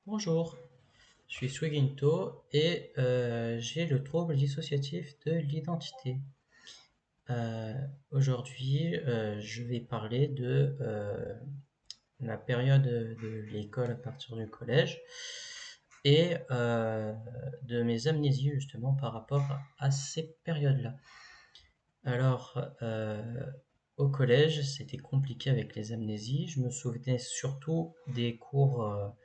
Bonjour, je suis Swiginto et j'ai le trouble dissociatif de l'identité. Euh, Aujourd'hui, je vais parler de la période de l'école à partir du collège et de mes amnésies justement par rapport à ces périodes-là. Alors, au collège, c'était compliqué avec les amnésies. Je me souvenais surtout des cours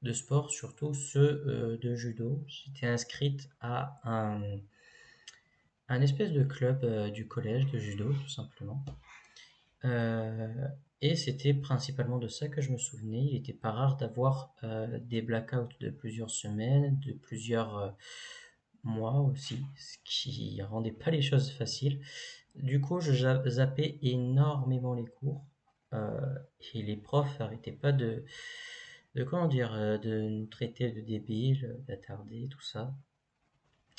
de sport, surtout ceux de judo. J'étais inscrite à un espèce de club du collège de judo, tout simplement. Euh, et c'était principalement de ça que je me souvenais. Il n'était pas rare d'avoir des blackouts de plusieurs semaines, de plusieurs mois aussi, ce qui rendait pas les choses faciles. Du coup, je zappais énormément les cours. euh, et les profs arrêtaient pas de comment dire, de nous traiter de débiles, d'attardés, tout ça,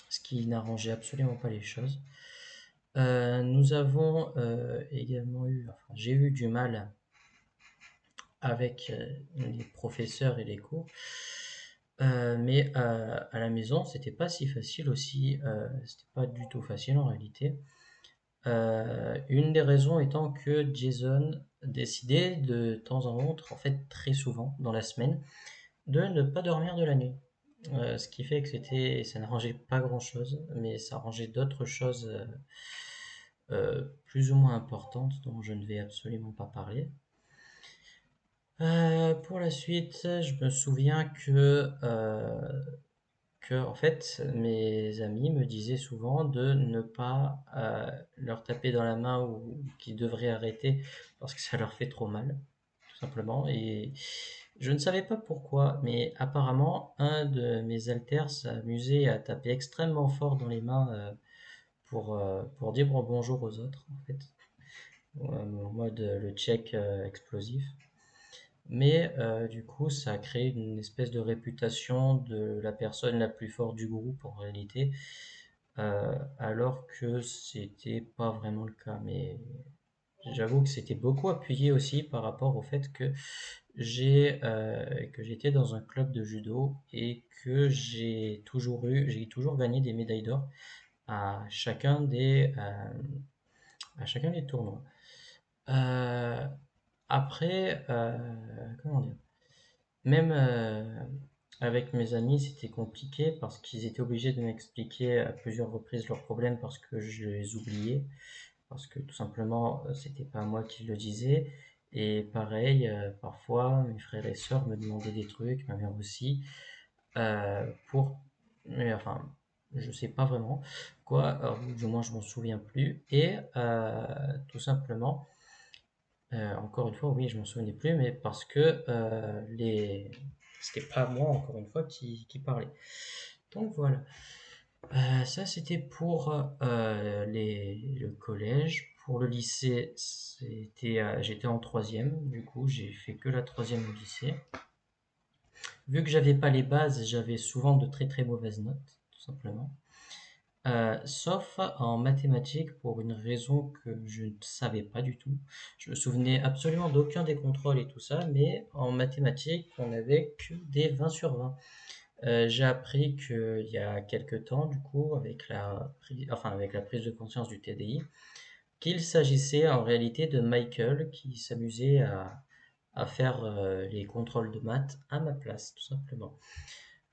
ce qui n'arrangeait absolument pas les choses. Nous avons également enfin, j'ai eu du mal avec les professeurs et les cours, mais à la maison, c'était pas si facile aussi, c'était pas du tout facile en réalité. Une des raisons étant que Jason décidait de temps en autre, en fait très souvent dans la semaine, de ne pas dormir de la nuit. Ce qui fait que ça n'arrangeait pas grand-chose, mais ça arrangeait d'autres choses plus ou moins importantes dont je ne vais absolument pas parler. Pour la suite, je me souviens que en fait, mes amis me disaient souvent de ne pas leur taper dans la main ou qu'ils devraient arrêter parce que ça leur fait trop mal, tout simplement. Et je ne savais pas pourquoi, mais apparemment, un de mes alters s'amusait à taper extrêmement fort dans les mains pour dire bonjour aux autres, en fait, en mode le check explosif. Mais du coup, ça a créé une espèce de réputation de la personne la plus forte du groupe en réalité, alors que c'était pas vraiment le cas. Mais j'avoue que c'était beaucoup appuyé aussi par rapport au fait que que j'étais dans un club de judo et que j'ai toujours gagné des médailles d'or à à chacun des tournois. Euh, Après, comment dire, même avec mes amis, c'était compliqué parce qu'ils étaient obligés de m'expliquer à plusieurs reprises leurs problèmes parce que je les oubliais, parce que tout simplement, c'était pas moi qui le disais. Et pareil, parfois, mes frères et sœurs me demandaient des trucs, ma mère aussi, pour... Mais enfin, je sais pas vraiment quoi, du moins je m'en souviens plus. Et tout simplement, encore une fois, oui, je m'en souvenais plus, mais parce que c'était pas moi, encore une fois, qui parlait. Donc voilà. Ça, c'était pour le collège. Pour le lycée, j'étais en troisième. Du coup, j'ai fait que la troisième au lycée. Vu que j'avais pas les bases, j'avais souvent de très très mauvaises notes, tout simplement. Sauf en mathématiques pour une raison que je ne savais pas du tout. Je me souvenais absolument d'aucun des contrôles et tout ça, mais en mathématiques, on n'avait que des 20 sur 20. J'ai appris qu'il y a quelques temps, du coup, avec la prise de conscience du TDI, qu'il s'agissait en réalité de Michael qui s'amusait à faire les contrôles de maths à ma place, tout simplement.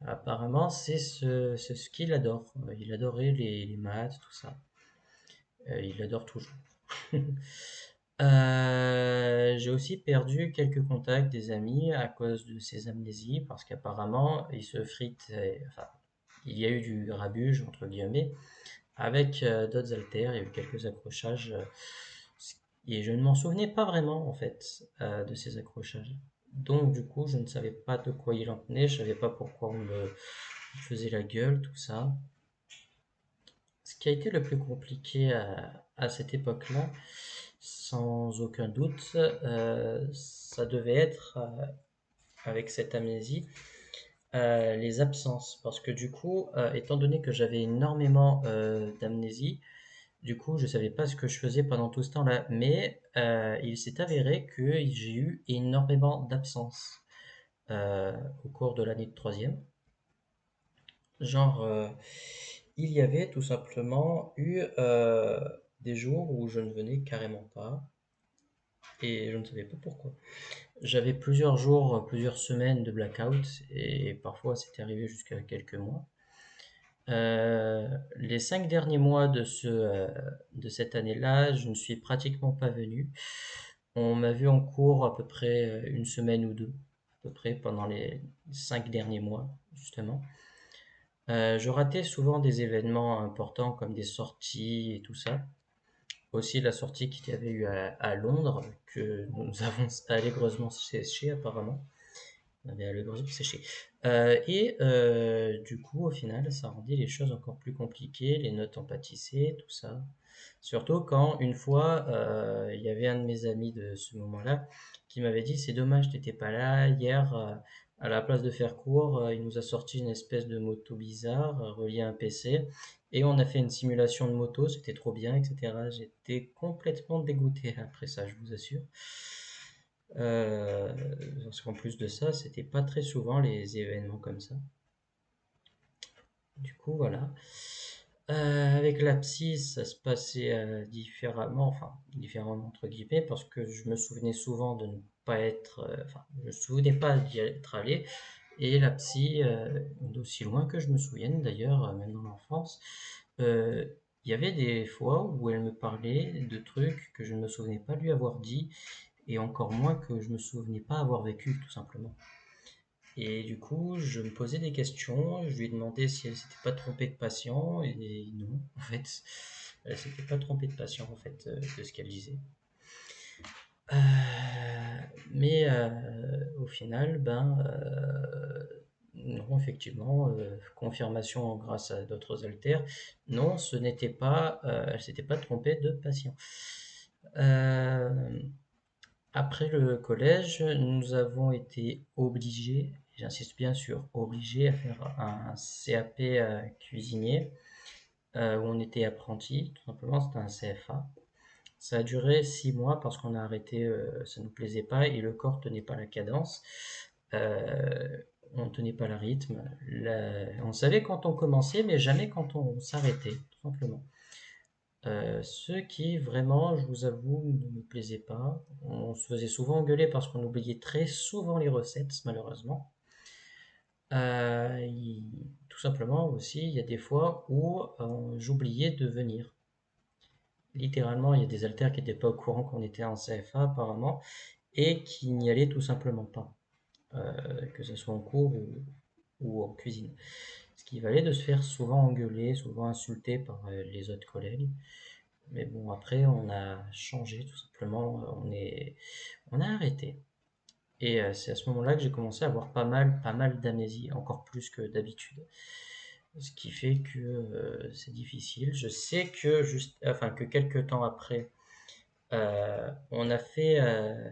Apparemment, c'est ce qu'il adore. Il adorait les maths, tout ça. Il l'adore toujours. J'ai aussi perdu quelques contacts des amis à cause de ces amnésies, parce qu'apparemment, ils se fritent, enfin, il y a eu du grabuge, entre guillemets, avec d'autres haltères, il y a eu quelques accrochages, et je ne m'en souvenais pas vraiment, en fait, de ces accrochages. Donc, du coup, je ne savais pas de quoi il en tenait, je savais pas pourquoi on me faisait la gueule, tout ça. Ce qui a été le plus compliqué à cette époque-là, sans aucun doute, ça devait être, avec cette amnésie, les absences. Parce que du coup, étant donné que j'avais énormément d'amnésie, du coup, je savais pas ce que je faisais pendant tout ce temps-là. Mais il s'est avéré que j'ai eu énormément d'absences. euh, au cours de l'année de troisième. Genre, il y avait tout simplement eu des jours où je ne venais carrément pas et je ne savais pas pourquoi. J'avais plusieurs jours, plusieurs semaines de blackout et parfois c'était arrivé jusqu'à quelques mois. Les 5 derniers mois de cette année-là, je ne suis pratiquement pas venu. On m'a vu en cours à peu près une semaine ou deux, à peu près pendant les 5 derniers mois, justement. Je ratais souvent des événements importants comme des sorties et tout ça. Aussi la sortie qu'il y avait eu à Londres, que nous avons allègrement séché apparemment. On avait allègrement séché. Du coup, au final, ça rendait les choses encore plus compliquées, les notes en pâtissaient, tout ça. Surtout quand, une fois, il y avait un de mes amis de ce moment-là qui m'avait dit: c'est dommage, t'étais pas là hier. À la place de faire cours, il nous a sorti une espèce de moto bizarre reliée à un PC et on a fait une simulation de moto, c'était trop bien, etc. J'étais complètement dégoûté après ça, je vous assure. Euh, Parce qu'en plus de ça, c'était pas très souvent les événements comme ça. Du coup, voilà. Avec la psy, ça se passait différemment, enfin différemment entre guillemets, parce que je me souvenais souvent de ne pas être, enfin, je me souvenais pas d'y être allé, et la psy, d'aussi loin que je me souvienne d'ailleurs, même dans l'enfance, euh, il y avait des fois où elle me parlait de trucs que je ne me souvenais pas lui avoir dit, et encore moins que je me souvenais pas avoir vécu, tout simplement. Et du coup, je me posais des questions, je lui ai demandé si elle s'était pas trompée de patient, et non, en fait, elle s'était pas trompée de patient, en fait, de ce qu'elle disait. Euh, mais au final, non, effectivement, confirmation grâce à d'autres haltères, non, ce n'était pas, elle s'était pas trompée de patient. Euh, Après le collège, nous avons été obligés, j'insiste bien sur obligés, à faire un CAP cuisinier où on était apprenti, tout simplement, c'était un CFA. Ça a duré 6 mois parce qu'on a arrêté, ça ne nous plaisait pas et le corps tenait pas la cadence, euh, on tenait pas le rythme. On savait quand on commençait, mais jamais quand on s'arrêtait, tout simplement. Ce qui vraiment, je vous avoue, ne me plaisait pas. On se faisait souvent engueuler parce qu'on oubliait très souvent les recettes, malheureusement. Tout simplement aussi, il y a des fois où j'oubliais de venir. Littéralement, il y a des haltères qui n'étaient pas au courant qu'on était en CFA apparemment et qui n'y allaient tout simplement pas, que ce soit en cours ou en cuisine. Ce qui valait de se faire souvent engueuler, souvent insulter par les autres collègues. Mais bon, après, on a changé tout simplement, on a arrêté. Et c'est à ce moment-là que j'ai commencé à avoir pas mal d'amnésie, encore plus que d'habitude. Ce qui fait que c'est difficile. Je sais que enfin que quelques temps après, euh, on a fait, euh,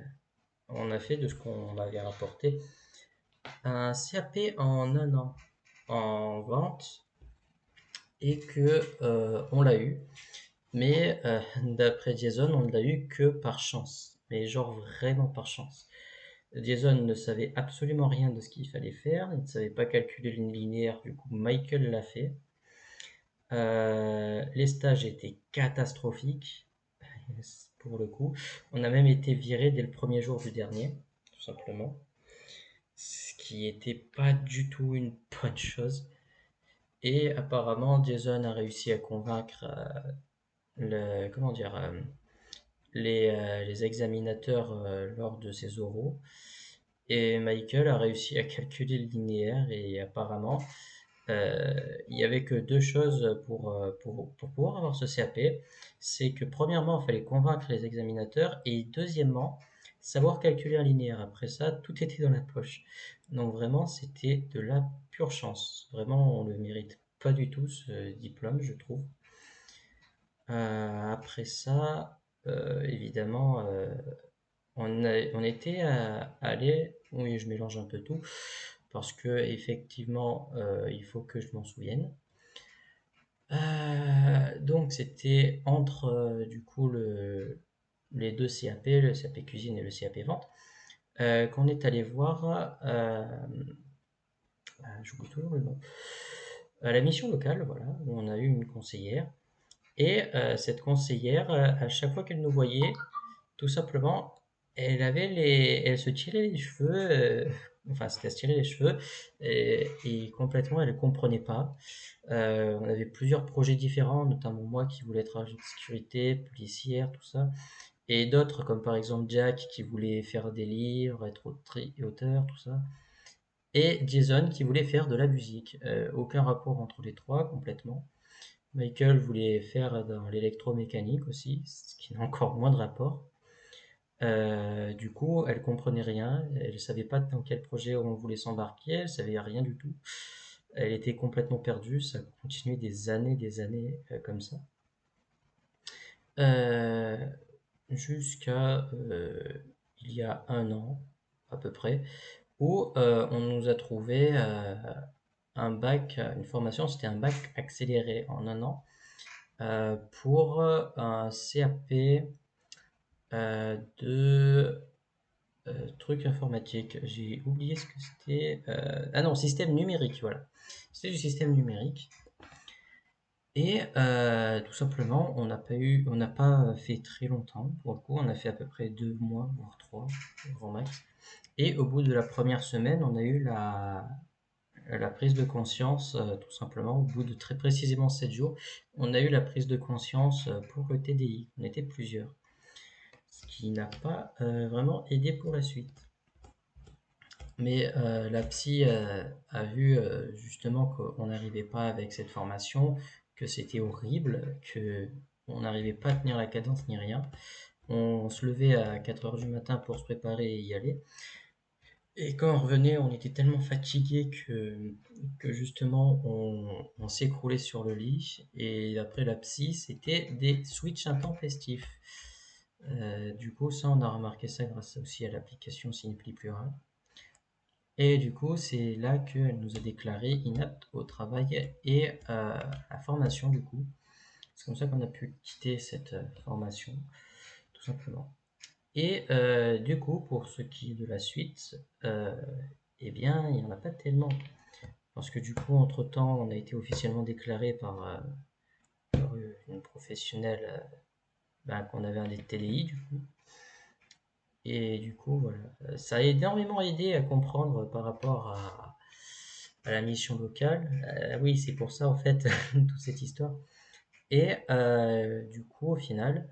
on a fait de ce qu'on m'avait rapporté un CAP en un an en vente et que on l'a eu. Mais d'après Jason, on ne l'a eu que par chance. Mais genre vraiment par chance. Jason ne savait absolument rien de ce qu'il fallait faire. Il ne savait pas calculer une linéaire. Du coup, Michael l'a fait. Les stages étaient catastrophiques. Pour le coup. On a même été viré dès le premier jour du dernier. Tout simplement. Ce qui était pas du tout une bonne chose. Et apparemment, Jason a réussi à convaincre comment dire, les examinateurs lors de ces oraux. Et Michael a réussi à calculer le linéaire et apparemment, il n'y avait que deux choses pour pouvoir avoir ce CAP. C'est que premièrement, il fallait convaincre les examinateurs et deuxièmement, savoir calculer un linéaire. Après ça, tout était dans la poche. Donc vraiment, c'était de la pure chance. Vraiment, on ne le mérite pas du tout ce diplôme, je trouve. Après ça, évidemment, on était allé, oui, je mélange un peu tout, parce que effectivement, il faut que je m'en souvienne. Donc c'était entre du coup les deux CAP, le CAP cuisine et le CAP vente. qu'on est allé voir, j'oublie toujours le nom, à la mission locale, voilà, où on a eu une conseillère. Et cette conseillère, à chaque fois qu'elle nous voyait, tout simplement, elle se tirait les cheveux, enfin, c'était à se tirer les cheveux, et complètement, elle ne comprenait pas. On avait plusieurs projets différents, notamment moi qui voulais être agent de sécurité, policière, tout ça, et d'autres comme par exemple Jack qui voulait faire des livres, être auteur, tout ça, et Jason qui voulait faire de la musique. Aucun rapport entre les trois complètement. Michael voulait faire dans l'électromécanique aussi, ce qui n'a encore moins de rapport. Du coup, elle comprenait rien, elle savait pas dans quel projet on voulait s'embarquer, elle savait rien du tout. Elle était complètement perdue, ça a continué des années comme ça. Euh, Jusqu'à il y a un an à peu près, où on nous a trouvé un bac, une formation, c'était un bac accéléré en un an pour un CAP de trucs informatiques. J'ai oublié ce que c'était. Ah non, système numérique, voilà. C'était du système numérique. Et tout simplement, on n'a pas fait très longtemps. Pour le coup, on a fait à peu près 2 mois, voire 3, grand max. Et au bout de la première semaine, on a eu la prise de conscience, tout simplement, au bout de très précisément 7 jours, on a eu la prise de conscience pour le TDI. On était plusieurs. Ce qui n'a pas vraiment aidé pour la suite. Mais la psy a vu justement qu'on n'arrivait pas avec cette formation, que c'était horrible, que on n'arrivait pas à tenir la cadence ni rien. On se levait à 4 heures du matin pour se préparer et y aller. Et quand on revenait, on était tellement fatigué que justement on s'écroulait sur le lit. Et après la psy, c'était des switches intempestifs. Du coup, ça, on a remarqué ça grâce aussi à l'application Cinépli Plural. Et du coup, c'est là qu'elle nous a déclaré inapte au travail et à la formation, du coup. C'est comme ça qu'on a pu quitter cette formation, tout simplement. Et du coup, pour ce qui est de la suite, eh bien, il n'y en a pas tellement. Parce que du coup, entre-temps, on a été officiellement déclaré par une professionnelle qu'on avait un TDI, du coup. Et du coup, voilà. Ça a énormément aidé à comprendre par rapport à la mission locale. Oui, c'est pour ça, en fait, toute cette histoire. Et du coup, au final,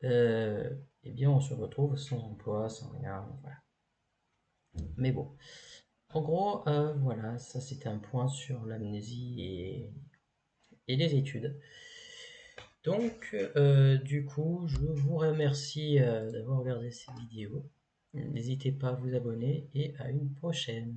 eh bien, on se retrouve sans emploi, sans rien. Voilà. Mais bon. En gros, voilà, ça c'était un point sur l'amnésie et les études. Donc, du coup, je vous remercie d'avoir regardé cette vidéo. N'hésitez pas à vous abonner et à une prochaine.